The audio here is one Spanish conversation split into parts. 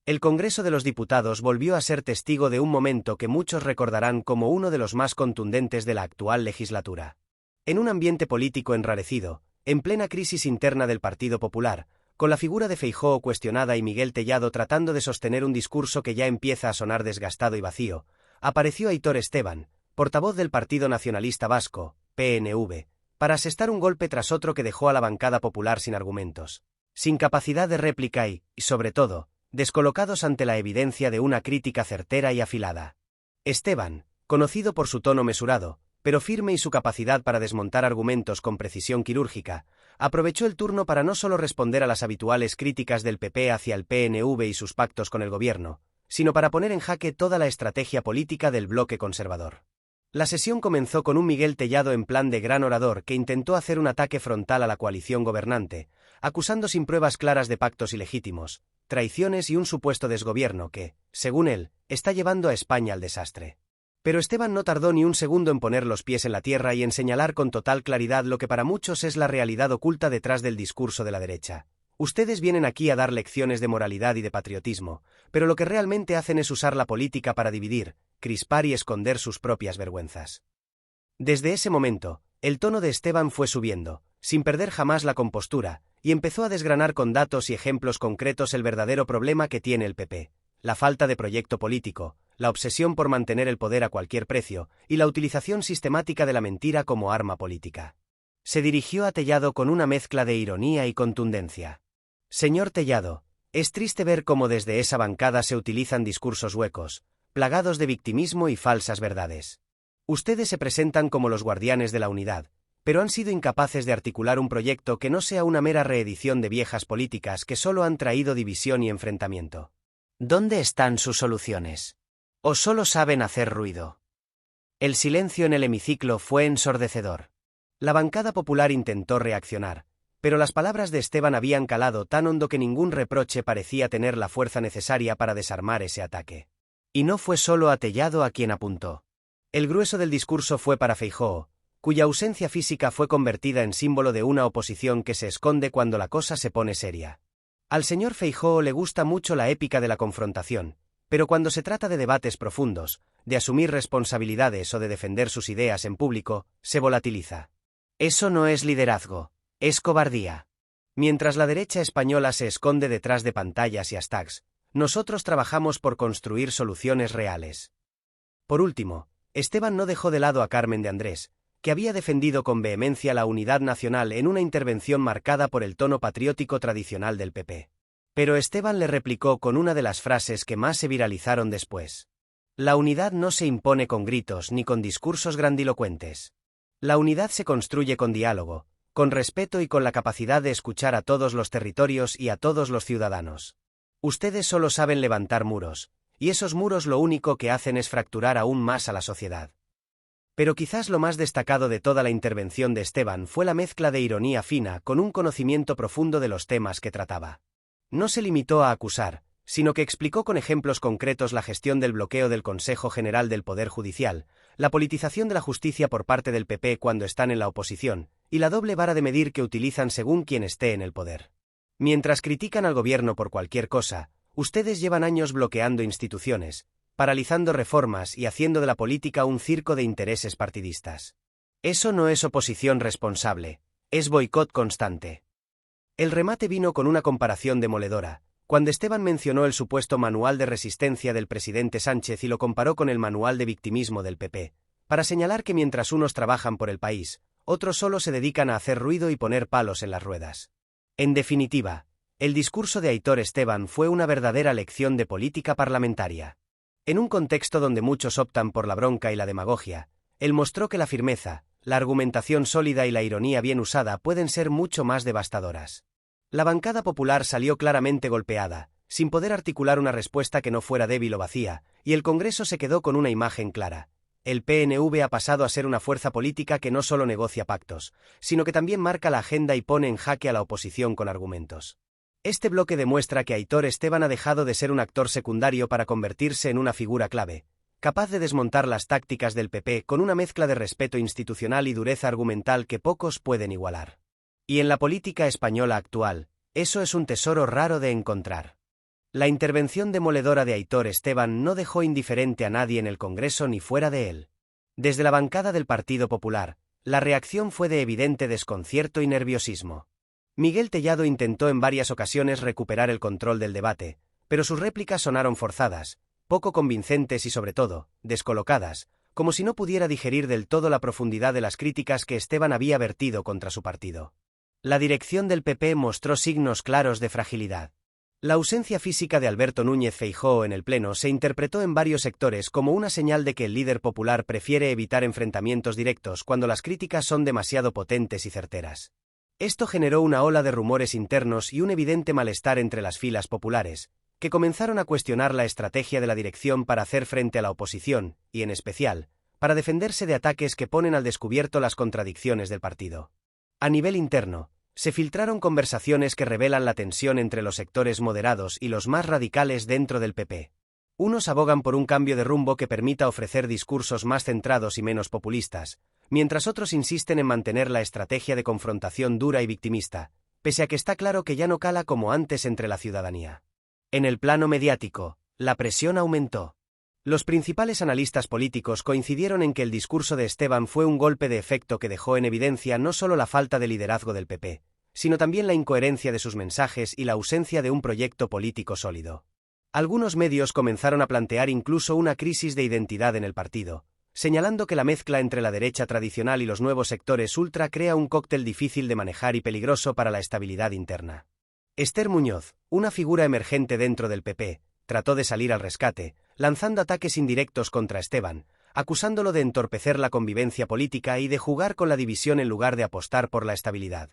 El Congreso de los Diputados volvió a ser testigo de un momento que muchos recordarán como uno de los más contundentes de la actual legislatura. En un ambiente político enrarecido, en plena crisis interna del Partido Popular, con la figura de Feijóo cuestionada y Miguel Tellado tratando de sostener un discurso que ya empieza a sonar desgastado y vacío, apareció Aitor Esteban, portavoz del Partido Nacionalista Vasco, PNV, para asestar un golpe tras otro que dejó a la bancada popular sin argumentos, sin capacidad de réplica y, sobre todo, descolocados ante la evidencia de una crítica certera y afilada. Esteban, conocido por su tono mesurado, pero firme y su capacidad para desmontar argumentos con precisión quirúrgica, aprovechó el turno para no solo responder a las habituales críticas del PP hacia el PNV y sus pactos con el gobierno, sino para poner en jaque toda la estrategia política del bloque conservador. La sesión comenzó con un Miguel Tellado en plan de gran orador que intentó hacer un ataque frontal a la coalición gobernante, acusando sin pruebas claras de pactos ilegítimos, traiciones y un supuesto desgobierno que, según él, está llevando a España al desastre. Pero Esteban no tardó ni un segundo en poner los pies en la tierra y en señalar con total claridad lo que para muchos es la realidad oculta detrás del discurso de la derecha. Ustedes vienen aquí a dar lecciones de moralidad y de patriotismo, pero lo que realmente hacen es usar la política para dividir, crispar y esconder sus propias vergüenzas. Desde ese momento, el tono de Esteban fue subiendo, sin perder jamás la compostura, y empezó a desgranar con datos y ejemplos concretos el verdadero problema que tiene el PP, la falta de proyecto político, la obsesión por mantener el poder a cualquier precio, y la utilización sistemática de la mentira como arma política. Se dirigió a Tellado con una mezcla de ironía y contundencia. Señor Tellado, es triste ver cómo desde esa bancada se utilizan discursos huecos, plagados de victimismo y falsas verdades. Ustedes se presentan como los guardianes de la unidad, pero han sido incapaces de articular un proyecto que no sea una mera reedición de viejas políticas que solo han traído división y enfrentamiento. ¿Dónde están sus soluciones? ¿O solo saben hacer ruido? El silencio en el hemiciclo fue ensordecedor. La bancada popular intentó reaccionar, pero las palabras de Esteban habían calado tan hondo que ningún reproche parecía tener la fuerza necesaria para desarmar ese ataque. Y no fue solo a Tellado a quien apuntó. El grueso del discurso fue para Feijóo, cuya ausencia física fue convertida en símbolo de una oposición que se esconde cuando la cosa se pone seria. Al señor Feijóo le gusta mucho la épica de la confrontación, pero cuando se trata de debates profundos, de asumir responsabilidades o de defender sus ideas en público, se volatiliza. Eso no es liderazgo, es cobardía. Mientras la derecha española se esconde detrás de pantallas y hashtags, nosotros trabajamos por construir soluciones reales. Por último, Esteban no dejó de lado a Carmen de Andrés, que había defendido con vehemencia la unidad nacional en una intervención marcada por el tono patriótico tradicional del PP. Pero Esteban le replicó con una de las frases que más se viralizaron después. La unidad no se impone con gritos ni con discursos grandilocuentes. La unidad se construye con diálogo, con respeto y con la capacidad de escuchar a todos los territorios y a todos los ciudadanos. Ustedes solo saben levantar muros, y esos muros lo único que hacen es fracturar aún más a la sociedad. Pero quizás lo más destacado de toda la intervención de Esteban fue la mezcla de ironía fina con un conocimiento profundo de los temas que trataba. No se limitó a acusar, sino que explicó con ejemplos concretos la gestión del bloqueo del Consejo General del Poder Judicial, la politización de la justicia por parte del PP cuando están en la oposición, y la doble vara de medir que utilizan según quien esté en el poder. Mientras critican al gobierno por cualquier cosa, ustedes llevan años bloqueando instituciones, paralizando reformas y haciendo de la política un circo de intereses partidistas. Eso no es oposición responsable, es boicot constante. El remate vino con una comparación demoledora, cuando Esteban mencionó el supuesto manual de resistencia del presidente Sánchez y lo comparó con el manual de victimismo del PP, para señalar que mientras unos trabajan por el país, otros solo se dedican a hacer ruido y poner palos en las ruedas. En definitiva, el discurso de Aitor Esteban fue una verdadera lección de política parlamentaria. En un contexto donde muchos optan por la bronca y la demagogia, él mostró que la firmeza, la argumentación sólida y la ironía bien usada pueden ser mucho más devastadoras. La bancada popular salió claramente golpeada, sin poder articular una respuesta que no fuera débil o vacía, y el Congreso se quedó con una imagen clara. El PNV ha pasado a ser una fuerza política que no solo negocia pactos, sino que también marca la agenda y pone en jaque a la oposición con argumentos. Este bloque demuestra que Aitor Esteban ha dejado de ser un actor secundario para convertirse en una figura clave, capaz de desmontar las tácticas del PP con una mezcla de respeto institucional y dureza argumental que pocos pueden igualar. Y en la política española actual, eso es un tesoro raro de encontrar. La intervención demoledora de Aitor Esteban no dejó indiferente a nadie en el Congreso ni fuera de él. Desde la bancada del Partido Popular, la reacción fue de evidente desconcierto y nerviosismo. Miguel Tellado intentó en varias ocasiones recuperar el control del debate, pero sus réplicas sonaron forzadas, poco convincentes y sobre todo, descolocadas, como si no pudiera digerir del todo la profundidad de las críticas que Esteban había vertido contra su partido. La dirección del PP mostró signos claros de fragilidad. La ausencia física de Alberto Núñez Feijóo en el Pleno se interpretó en varios sectores como una señal de que el líder popular prefiere evitar enfrentamientos directos cuando las críticas son demasiado potentes y certeras. Esto generó una ola de rumores internos y un evidente malestar entre las filas populares, que comenzaron a cuestionar la estrategia de la dirección para hacer frente a la oposición, y en especial, para defenderse de ataques que ponen al descubierto las contradicciones del partido. A nivel interno, se filtraron conversaciones que revelan la tensión entre los sectores moderados y los más radicales dentro del PP. Unos abogan por un cambio de rumbo que permita ofrecer discursos más centrados y menos populistas, mientras otros insisten en mantener la estrategia de confrontación dura y victimista, pese a que está claro que ya no cala como antes entre la ciudadanía. En el plano mediático, la presión aumentó. Los principales analistas políticos coincidieron en que el discurso de Esteban fue un golpe de efecto que dejó en evidencia no solo la falta de liderazgo del PP, sino también la incoherencia de sus mensajes y la ausencia de un proyecto político sólido. Algunos medios comenzaron a plantear incluso una crisis de identidad en el partido, señalando que la mezcla entre la derecha tradicional y los nuevos sectores ultra crea un cóctel difícil de manejar y peligroso para la estabilidad interna. Esther Muñoz, una figura emergente dentro del PP, trató de salir al rescate, lanzando ataques indirectos contra Esteban, acusándolo de entorpecer la convivencia política y de jugar con la división en lugar de apostar por la estabilidad.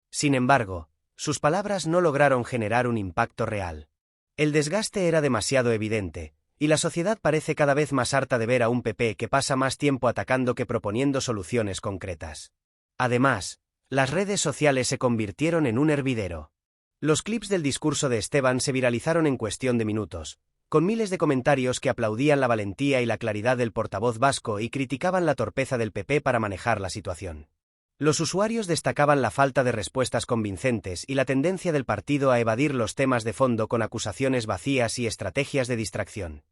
Sin embargo, sus palabras no lograron generar un impacto real. El desgaste era demasiado evidente, y la sociedad parece cada vez más harta de ver a un PP que pasa más tiempo atacando que proponiendo soluciones concretas. Además, las redes sociales se convirtieron en un hervidero. Los clips del discurso de Esteban se viralizaron en cuestión de minutos, con miles de comentarios que aplaudían la valentía y la claridad del portavoz vasco y criticaban la torpeza del PP para manejar la situación. Los usuarios destacaban la falta de respuestas convincentes y la tendencia del partido a evadir los temas de fondo con acusaciones vacías y estrategias de distracción.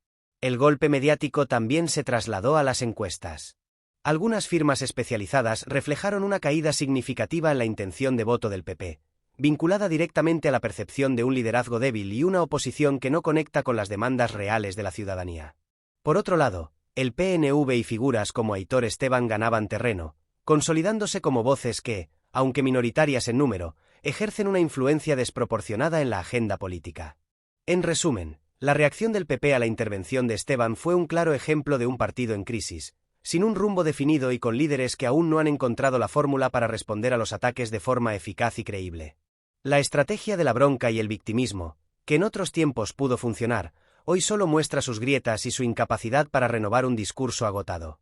El golpe mediático también se trasladó a las encuestas. Algunas firmas especializadas reflejaron una caída significativa en la intención de voto del PP, vinculada directamente a la percepción de un liderazgo débil y una oposición que no conecta con las demandas reales de la ciudadanía. Por otro lado, el PNV y figuras como Aitor Esteban ganaban terreno, consolidándose como voces que, aunque minoritarias en número, ejercen una influencia desproporcionada en la agenda política. En resumen, la reacción del PP a la intervención de Esteban fue un claro ejemplo de un partido en crisis, sin un rumbo definido y con líderes que aún no han encontrado la fórmula para responder a los ataques de forma eficaz y creíble. La estrategia de la bronca y el victimismo, que en otros tiempos pudo funcionar, hoy solo muestra sus grietas y su incapacidad para renovar un discurso agotado.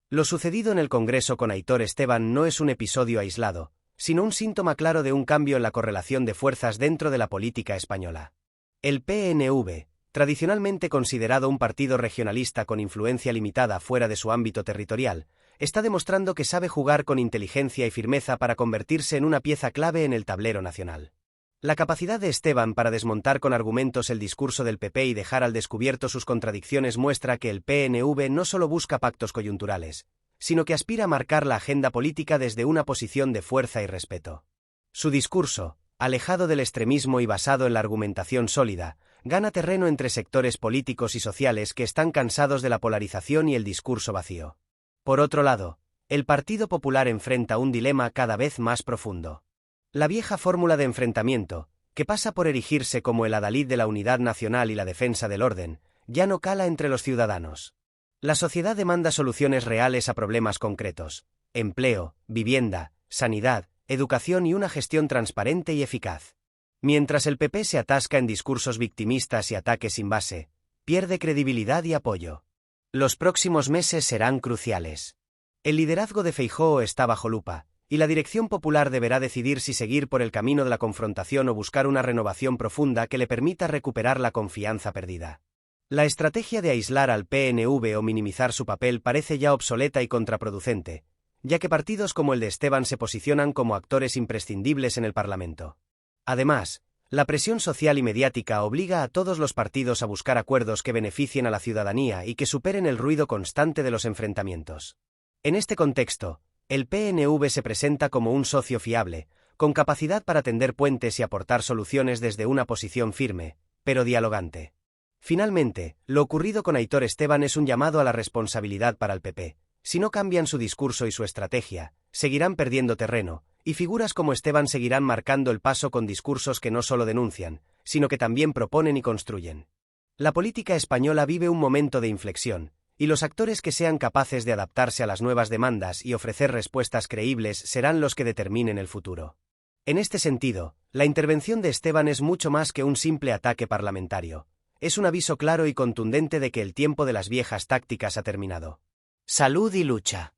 Lo sucedido en el Congreso con Aitor Esteban no es un episodio aislado, sino un síntoma claro de un cambio en la correlación de fuerzas dentro de la política española. El PNV, tradicionalmente considerado un partido regionalista con influencia limitada fuera de su ámbito territorial, está demostrando que sabe jugar con inteligencia y firmeza para convertirse en una pieza clave en el tablero nacional. La capacidad de Esteban para desmontar con argumentos el discurso del PP y dejar al descubierto sus contradicciones muestra que el PNV no solo busca pactos coyunturales, sino que aspira a marcar la agenda política desde una posición de fuerza y respeto. Su discurso, alejado del extremismo y basado en la argumentación sólida, gana terreno entre sectores políticos y sociales que están cansados de la polarización y el discurso vacío. Por otro lado, el Partido Popular enfrenta un dilema cada vez más profundo. La vieja fórmula de enfrentamiento, que pasa por erigirse como el adalid de la unidad nacional y la defensa del orden, ya no cala entre los ciudadanos. La sociedad demanda soluciones reales a problemas concretos: empleo, vivienda, sanidad, educación y una gestión transparente y eficaz. Mientras el PP se atasca en discursos victimistas y ataques sin base, pierde credibilidad y apoyo. Los próximos meses serán cruciales. El liderazgo de Feijóo está bajo lupa, y la dirección popular deberá decidir si seguir por el camino de la confrontación o buscar una renovación profunda que le permita recuperar la confianza perdida. La estrategia de aislar al PNV o minimizar su papel parece ya obsoleta y contraproducente, ya que partidos como el de Esteban se posicionan como actores imprescindibles en el Parlamento. Además, La presión social y mediática obliga a todos los partidos a buscar acuerdos que beneficien a la ciudadanía y que superen el ruido constante de los enfrentamientos. En este contexto, el PNV se presenta como un socio fiable, con capacidad para tender puentes y aportar soluciones desde una posición firme, pero dialogante. Finalmente, lo ocurrido con Aitor Esteban es un llamado a la responsabilidad para el PP. Si no cambian su discurso y su estrategia, seguirán perdiendo terreno, y figuras como Esteban seguirán marcando el paso con discursos que no solo denuncian, sino que también proponen y construyen. La política española vive un momento de inflexión, y los actores que sean capaces de adaptarse a las nuevas demandas y ofrecer respuestas creíbles serán los que determinen el futuro. En este sentido, la intervención de Esteban es mucho más que un simple ataque parlamentario. Es un aviso claro y contundente de que el tiempo de las viejas tácticas ha terminado. Salud y lucha.